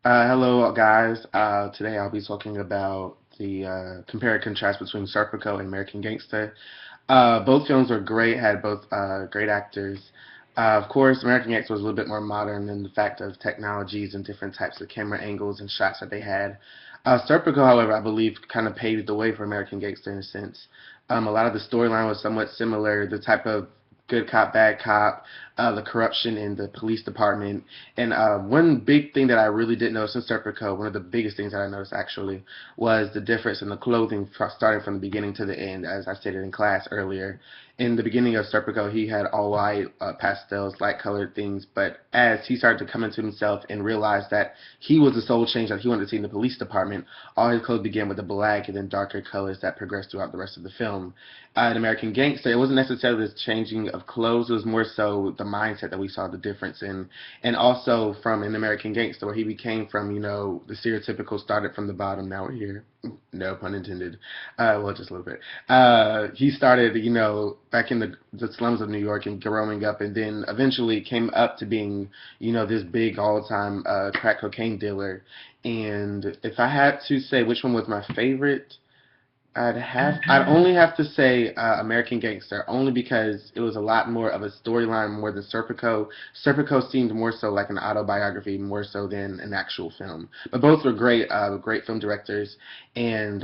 Hello, guys. Today I'll be talking about the compare and contrast between Serpico and American Gangster. Both films were great, had both great actors. Of course, American Gangster was a little bit more modern in the fact of technologies and different types of camera angles and shots that they had. Serpico, however, I believe kind of paved the way for American Gangster in a sense. A lot of the storyline was somewhat similar, the type of good cop, bad cop, the corruption in the police department. And one big thing that I really did notice in Serpico, one of the biggest things that I noticed actually, was the difference in the clothing starting from the beginning to the end, as I stated in class earlier. In the beginning of Serpico, he had all white, pastels, light colored things, but as he started to come into himself and realize that he was the sole change that he wanted to see in the police department, all his clothes began with the black and then darker colors that progressed throughout the rest of the film. In American Gangster, it wasn't necessarily the changing of clothes, it was more so the mindset that we saw the difference in. And also from an American Gangster, where he became from, the stereotypical started from the bottom, now we're here. No pun intended. Well, just a little bit. He started, back in the slums of New York and growing up, and then eventually came up to being, this big all-time crack cocaine dealer. And if I had to say which one was my favorite, I'd only have to say American Gangster, only because it was a lot more of a storyline more than Serpico. Serpico seemed more so like an autobiography, more so than an actual film. But both were great film directors, and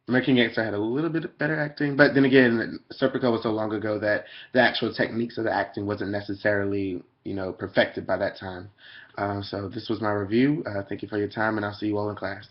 American Gangster had a little bit better acting. But then again, Serpico was so long ago that the actual techniques of the acting wasn't necessarily, perfected by that time. So this was my review. Thank you for your time, and I'll see you all in class.